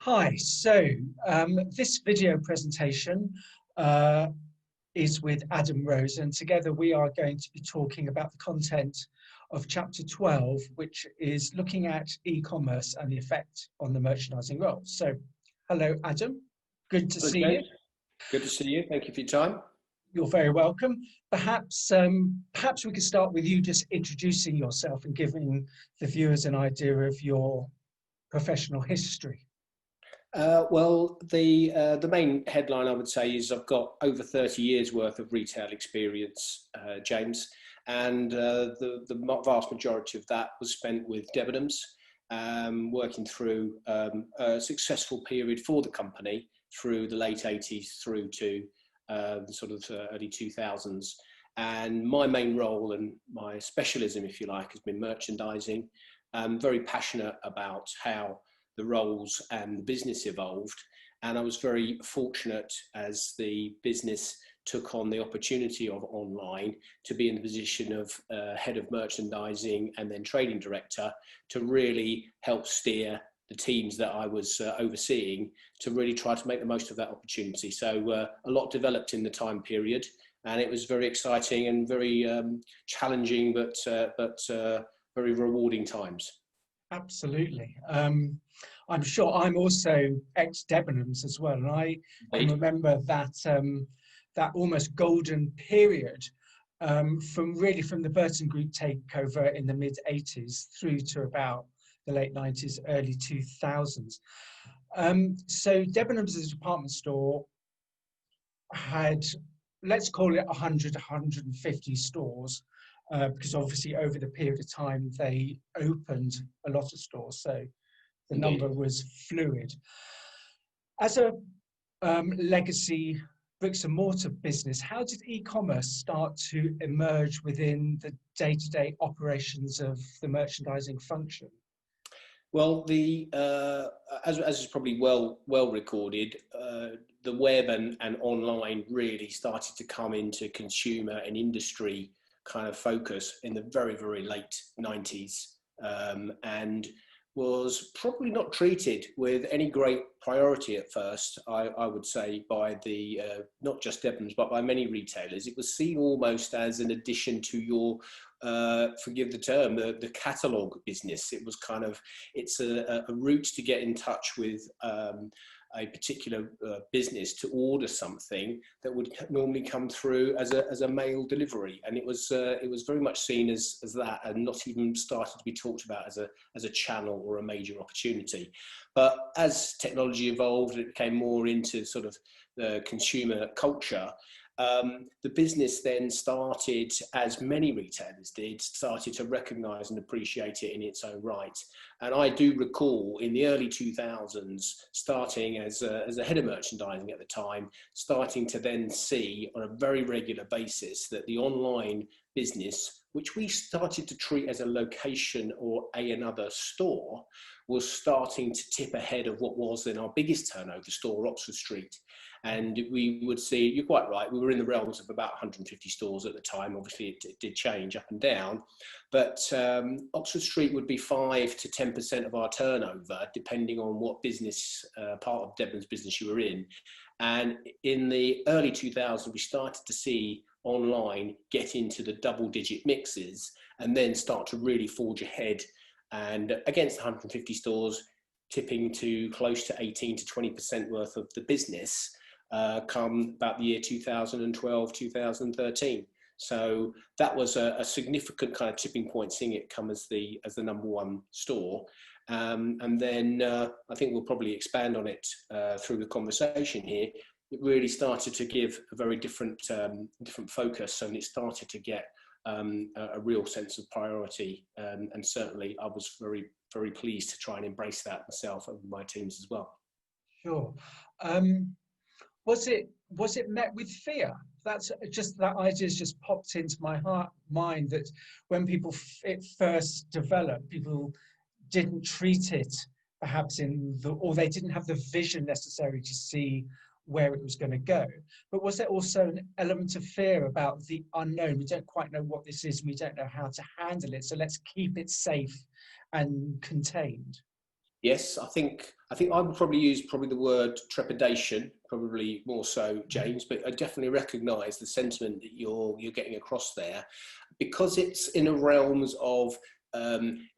Hi, this video presentation uh, is with Adam Rose, and together we are going to be talking about the content of chapter 12, which is looking at e-commerce and the effect on the merchandising role. So, hello, Adam. Good to see you. Good to see you. Thank you for your time. You're very welcome. Perhaps we could start with you just introducing yourself and giving the viewers an idea of your professional history. The main headline I would say is I've got over 30 years worth of retail experience, James, and the vast majority of that was spent with Debenhams, working through a successful period for the company through the late 80s through to the sort of early 2000s. And my main role and my specialism, if you like, has been merchandising. I'm very passionate about how the roles and the business evolved. And I was very fortunate as the business took on the opportunity of online to be in the position of head of merchandising and then trading director to really help steer the teams that I was overseeing to really try to make the most of that opportunity. So a lot developed in the time period, and it was very exciting and very challenging, but very rewarding times. Absolutely. I'm sure I'm also ex-Debenhams as well, and I can remember that that almost golden period from the Burton Group takeover in the mid 80s through to about the late 90s, early 2000s. So Debenhams as a department store had, let's call it 100, 150 stores. Because obviously over the period of time they opened a lot of stores, so the number was fluid. As a legacy bricks and mortar business, how did e-commerce start to emerge within the day-to-day operations of the merchandising function? Well, as is probably well recorded, the web and online really started to come into consumer and industry kind of focus in the very late 90s, and was probably not treated with any great priority at first, I would say, by the not just Debenhams but by many retailers. It was seen almost as an addition to your forgive the term, the catalogue business. It was kind of, it's a route to get in touch with a particular business to order something that would normally come through as a mail delivery, and it was very much seen as that, and not even started to be talked about as a channel or a major opportunity. But as technology evolved, it became more into sort of the consumer culture. The business then started, as many retailers did, started to recognise and appreciate it in its own right. And I do recall in the early 2000s, starting as a head of merchandising at the time, starting to then see on a very regular basis that the online business, which we started to treat as a location or another store, was starting to tip ahead of what was then our biggest turnover store, Oxford Street. And we would see, you're quite right, we were in the realms of about 150 stores at the time. Obviously it did change up and down, but Oxford Street would be 5 to 10% of our turnover, depending on what business, part of Debenhams business you were in. And in the early 2000s, we started to see online get into the double-digit mixes and then start to really forge ahead. And against 150 stores, tipping to close to 18 to 20% worth of the business come about the year 2012, 2013. So that was a significant kind of tipping point, seeing it come as the number one store. And then I think we'll probably expand on it through the conversation here. It really started to give a very different focus, and it started to get a real sense of priority. And certainly I was very pleased to try and embrace that myself and my teams as well. Sure. Was it met with fear? That's just, that idea just popped into my mind, that when it first developed, people didn't treat it perhaps or they didn't have the vision necessary to see where it was going to go. But was there also an element of fear about the unknown? We don't quite know what this is, we don't know how to handle it, so let's keep it safe and contained. Yes, I would probably use the word trepidation, probably more so, James. But I definitely recognise the sentiment that you're getting across there, because it's in the realms of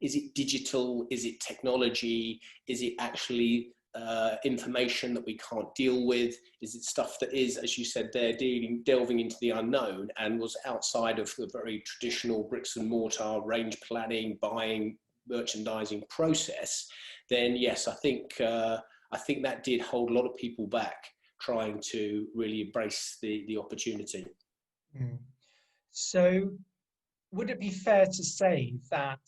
is it digital, is it technology, is it actually information that we can't deal with, is it stuff that is, as you said there, delving into the unknown and was outside of the very traditional bricks and mortar range planning, buying, merchandising process. Then yes, I think that did hold a lot of people back trying to really embrace the opportunity. Mm. So would it be fair to say that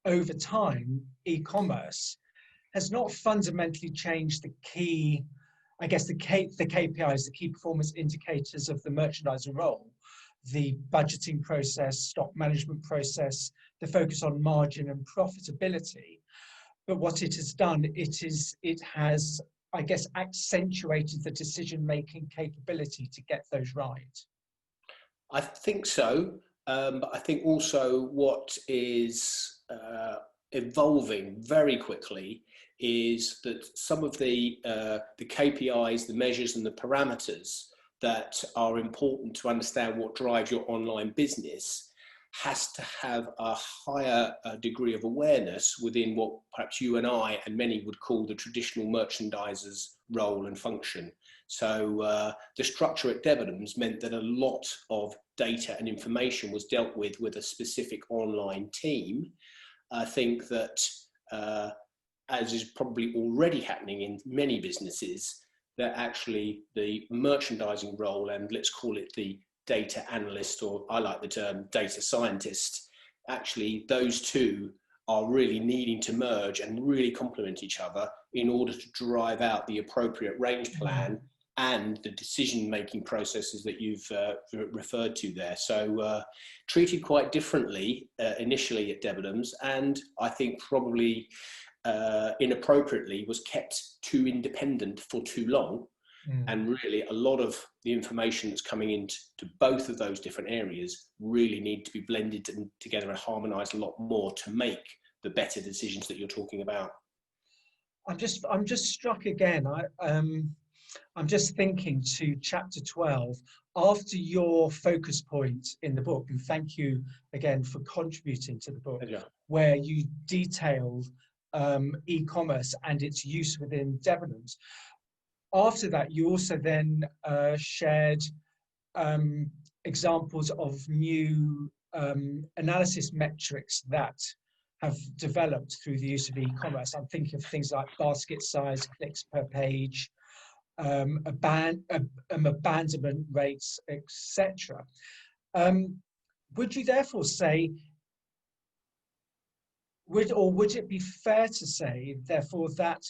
over time, e-commerce has not fundamentally changed the key, I guess, the KPIs, the key performance indicators of the merchandising role, the budgeting process, stock management process, the focus on margin and profitability. But what it has done, it has, I guess, accentuated the decision-making capability to get those right. I think so, but I think also what is evolving very quickly is that some of the KPIs, the measures, and the parameters that are important to understand what drives your online business has to have a higher degree of awareness within what perhaps you and I and many would call the traditional merchandiser's role and function. So the structure at Debenhams meant that a lot of data and information was dealt with a specific online team. I think that, as is probably already happening in many businesses, that actually the merchandising role, and let's call it the data analyst, or I like the term data scientist, actually those two are really needing to merge and really complement each other in order to drive out the appropriate range plan and the decision-making processes that you've referred to there. So treated quite differently initially at Debenhams, and I think probably inappropriately was kept too independent for too long. And really a lot of the information that's coming into both of those different areas really need to be blended together and harmonized a lot more to make the better decisions that you're talking about. I'm just struck again. I'm just thinking to chapter 12, after your focus point in the book, and thank you again for contributing to the book, where you detailed e-commerce and its use within Debenhams. After that, you also then shared examples of new analysis metrics that have developed through the use of e-commerce. I'm thinking of things like basket size, clicks per page, abandonment rates, etc. Would you therefore say, would it be fair to say, therefore, that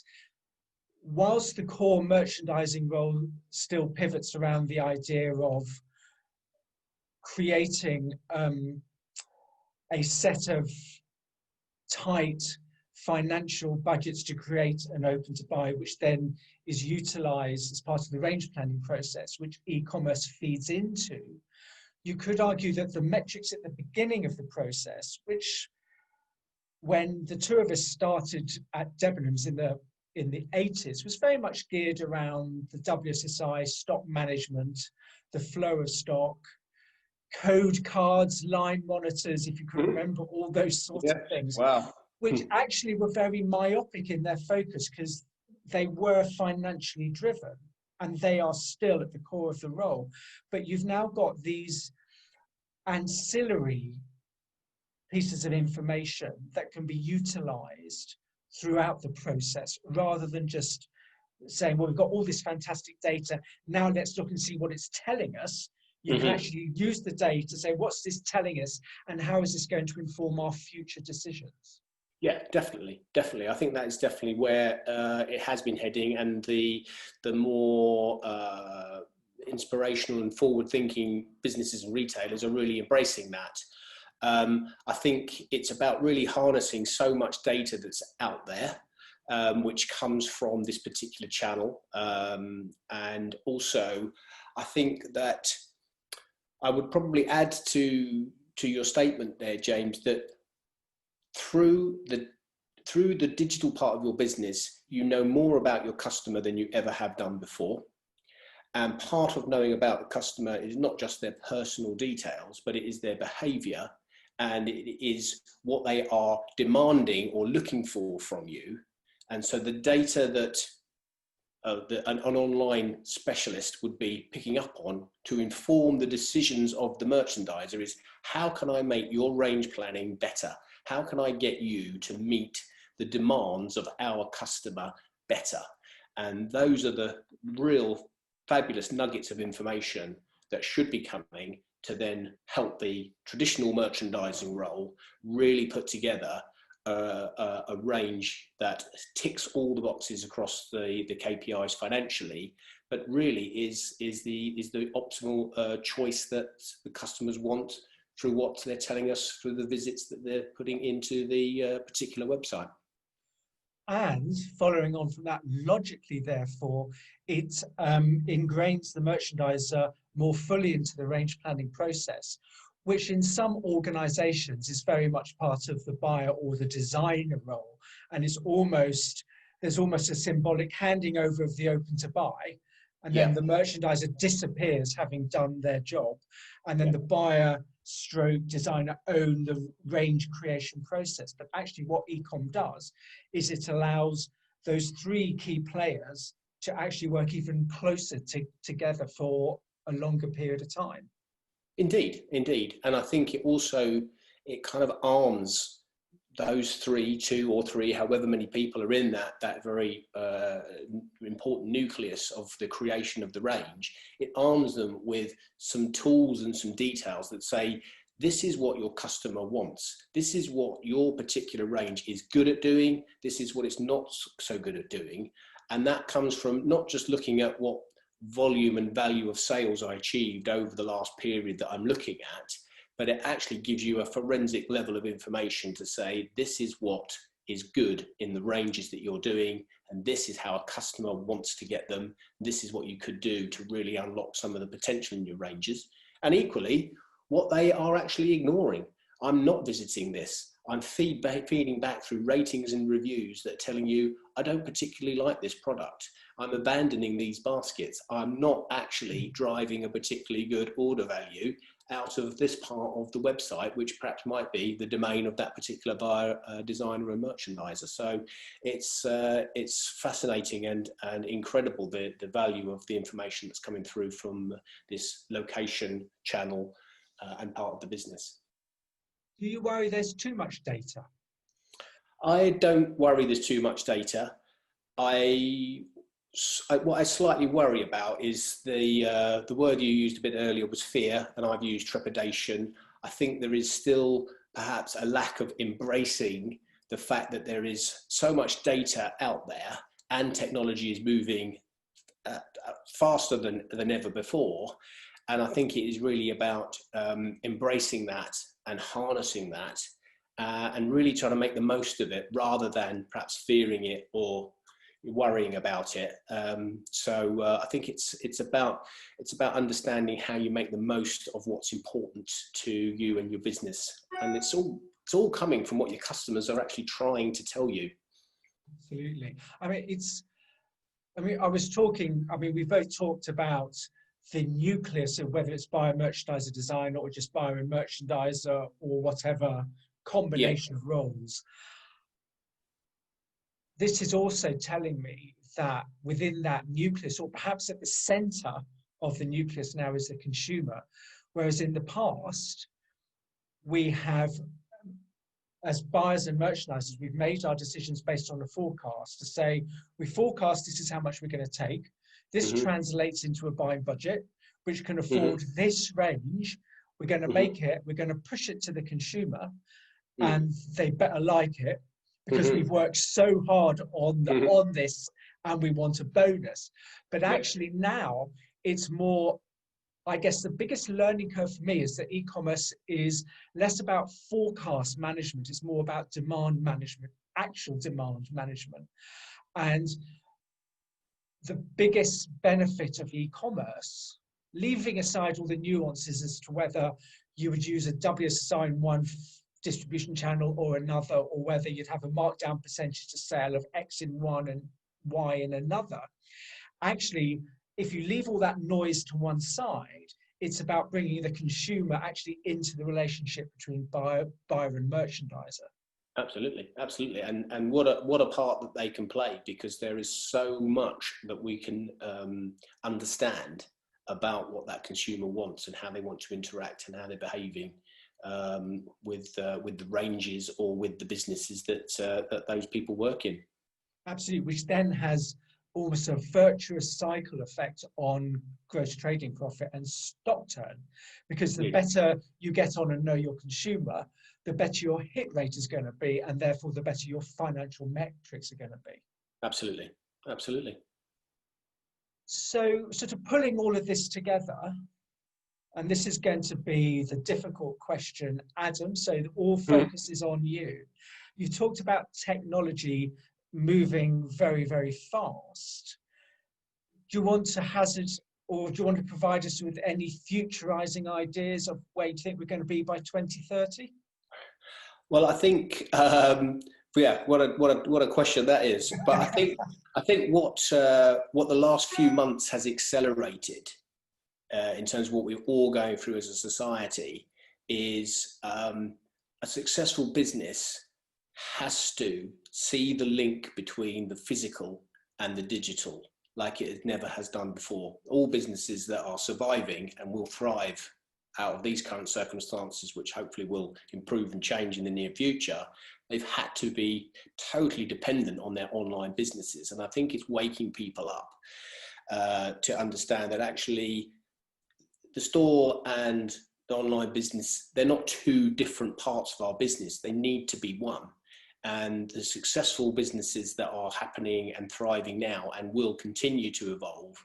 whilst the core merchandising role still pivots around the idea of creating a set of tight financial budgets to create an open to buy, which then is utilized as part of the range planning process, which e-commerce feeds into, you could argue that the metrics at the beginning of the process, which when the two of us started at Debenhams in the 80s, was very much geared around the WSSI, stock management, the flow of stock, code cards, line monitors, if you can remember all those sorts of things, which actually were very myopic in their focus because they were financially driven and they are still at the core of the role. But you've now got these ancillary pieces of information that can be utilized throughout the process rather than just saying, well, we've got all this fantastic data, now let's look and see what it's telling us. You can actually use the data to say, what's this telling us and how is this going to inform our future decisions? Yeah, definitely. I think that is definitely where it has been heading, and the more inspirational and forward-thinking businesses and retailers are really embracing that. I think it's about really harnessing so much data that's out there, which comes from this particular channel. And also, I think that I would probably add to your statement there, James, that through the through the digital part of your business, you know more about your customer than you ever have done before. And part of knowing about the customer is not just their personal details, but it is their behavior, and it is what they are demanding or looking for from you. And so the data that an online specialist would be picking up on to inform the decisions of the merchandiser is, how can I make your range planning better? How can I get you to meet the demands of our customer better? And those are the real fabulous nuggets of information that should be coming to then help the traditional merchandising role really put together a range that ticks all the boxes across the KPIs financially, but really is the optimal choice that the customers want through what they're telling us through the visits that they're putting into the particular website. And following on from that, logically, therefore, it ingrains the merchandiser more fully into the range planning process, which in some organizations is very much part of the buyer or the designer role. And there's almost a symbolic handing over of the open to buy. And then the merchandiser disappears having done their job. And then the buyer stroke designer own the range creation process. But actually what e-com does is it allows those three key players to actually work even closer together for a longer period of time. Indeed, indeed. And I think it kind of arms those two or three, however many people are in that very important nucleus of the creation of the range. It arms them with some tools and some details that say, this is what your customer wants. This is what your particular range is good at doing. This is what it's not so good at doing. And that comes from not just looking at what volume and value of sales I achieved over the last period that I'm looking at, but it actually gives you a forensic level of information to say, this is what is good in the ranges that you're doing, and this is how a customer wants to get them. This is what you could do to really unlock some of the potential in your ranges. And equally, what they are actually ignoring. I'm not visiting this. I'm feeding back through ratings and reviews that are telling you, I don't particularly like this product. I'm abandoning these baskets. I'm not actually driving a particularly good order value out of this part of the website, which perhaps might be the domain of that particular buyer, designer and merchandiser. So it's fascinating and incredible, the value of the information that's coming through from this location channel and part of the business. Do you worry there's too much data? I don't worry there's too much data. What I slightly worry about is the word you used a bit earlier was fear, and I've used trepidation. I think there is still perhaps a lack of embracing the fact that there is so much data out there and technology is moving faster than ever before. And I think it is really about embracing that and harnessing that and really trying to make the most of it rather than perhaps fearing it or worrying about it. So I think it's about understanding how you make the most of what's important to you and your business. And it's all coming from what your customers are actually trying to tell you. Absolutely. We've both talked about the nucleus of whether it's buyer, merchandiser, designer, or just buyer and merchandiser, or whatever combination of roles. This is also telling me that within that nucleus, or perhaps at the center of the nucleus now, is the consumer. Whereas in the past, we have, as buyers and merchandisers, we've made our decisions based on a forecast to say, we forecast this is how much we're going to take. This translates into a buying budget, which can afford this range. We're going to make it, we're going to push it to the consumer, and they better like it because we've worked so hard on this and we want a bonus. But actually now it's more, I guess the biggest learning curve for me is that e-commerce is less about forecast management. It's more about demand management, actual demand management. And the biggest benefit of e-commerce, leaving aside all the nuances as to whether you would use a WSSI in one distribution channel or another, or whether you'd have a markdown percentage to sale of X in one and Y in another. Actually, if you leave all that noise to one side, it's about bringing the consumer actually into the relationship between buyer and merchandiser. Absolutely, absolutely, and what a part that they can play, because there is so much that we can understand about what that consumer wants and how they want to interact and how they're behaving with the ranges or with the businesses that those people work in. Absolutely, which then has almost a virtuous cycle effect on gross trading profit and stock turn, because the better you get on and know your consumer, the better your hit rate is going to be, and therefore the better your financial metrics are going to be. Absolutely, absolutely. So sort of pulling all of this together, and this is going to be the difficult question, Adam, so all focus is on you. You've talked about technology moving very, very fast. Do you want to hazard, or do you want to provide us with any futurizing ideas of where you think we're going to be by 2030? Well, I think, what a question that is. But I think what the last few months has accelerated in terms of what we're all going through as a society is a successful business has to see the link between the physical and the digital like it never has done before. All businesses that are surviving and will thrive out of these current circumstances, which hopefully will improve and change in the near future, they've had to be totally dependent on their online businesses. And I think it's waking people up to understand that actually the store and the online business, they're not two different parts of our business. They need to be one. And the successful businesses that are happening and thriving now and will continue to evolve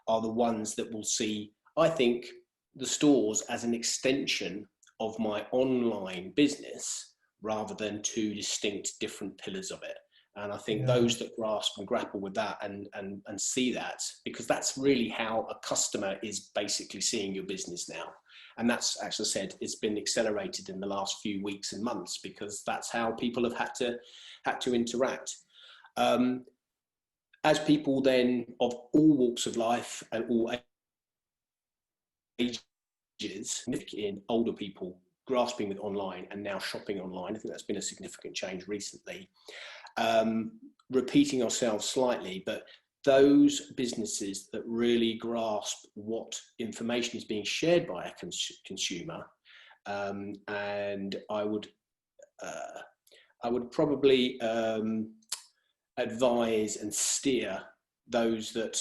are the ones that will see, I think, the stores as an extension of my online business rather than two distinct different pillars of it. And I think those that grasp and grapple with that and see that, because that's really how a customer is basically seeing your business now. And that's, as I said, it's been accelerated in the last few weeks and months because that's how people have had to interact. As people then of all walks of life and all ages, in older people grasping with online and now shopping online, I think that's been a significant change recently. Repeating ourselves slightly, but those businesses that really grasp what information is being shared by a consumer, and I would probably advise and steer those that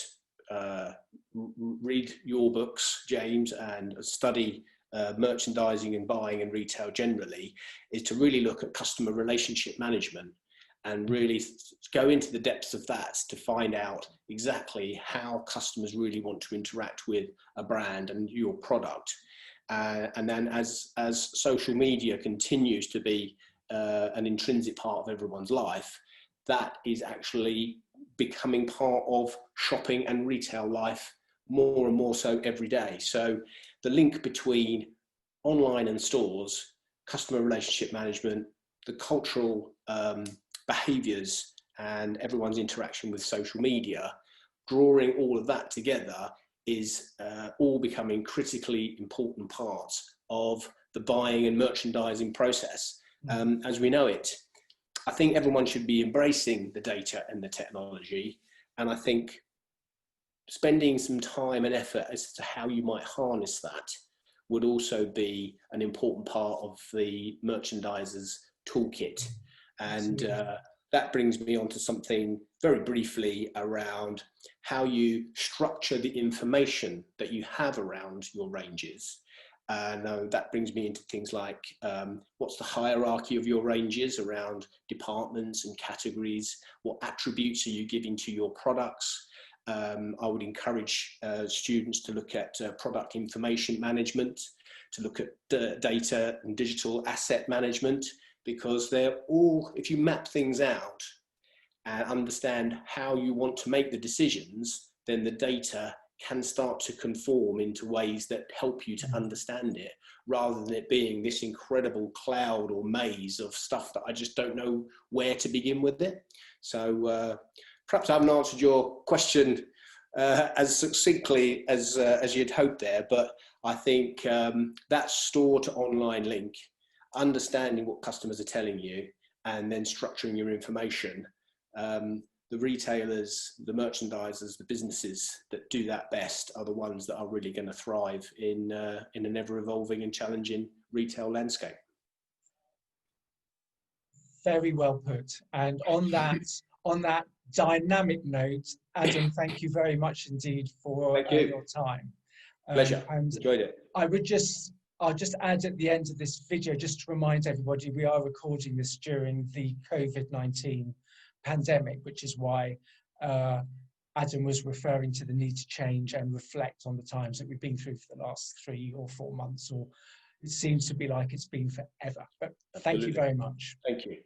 read your books, James, and study merchandising and buying and retail generally, is to really look at customer relationship management and really go into the depths of that to find out exactly how customers really want to interact with a brand and your product. And then as social media continues to be an intrinsic part of everyone's life, that is actually becoming part of shopping and retail life more and more so every day. So the link between online and stores, customer relationship management, the cultural behaviors and everyone's interaction with social media, drawing all of that together is all becoming critically important parts of the buying and merchandising process as we know it. I think everyone should be embracing the data and the technology, and I think spending some time and effort as to how you might harness that would also be an important part of the merchandiser's toolkit. And that brings me on to something very briefly around how you structure the information that you have around your ranges. And that brings me into things like what's the hierarchy of your ranges around departments and categories? What attributes are you giving to your products? I would encourage students to look at product information management, to look at data and digital asset management, because they're all, if you map things out and understand how you want to make the decisions, then the data can start to conform into ways that help you to understand it, rather than it being this incredible cloud or maze of stuff that I just don't know where to begin with it. So perhaps I haven't answered your question as succinctly as you'd hoped there, but I think that store to online link, understanding what customers are telling you and then structuring your information, the retailers, the merchandisers, the businesses that do that best are the ones that are really going to thrive in an ever-evolving and challenging retail landscape. Very well put. And on that dynamic note, Adam, thank you very much indeed for your time. Pleasure. Enjoyed it. I'll just add at the end of this video, just to remind everybody, we are recording this during the COVID-19 pandemic, which is why Adam was referring to the need to change and reflect on the times that we've been through for the last 3 or 4 months, or it seems to be like it's been forever. But thank you very much. Thank you.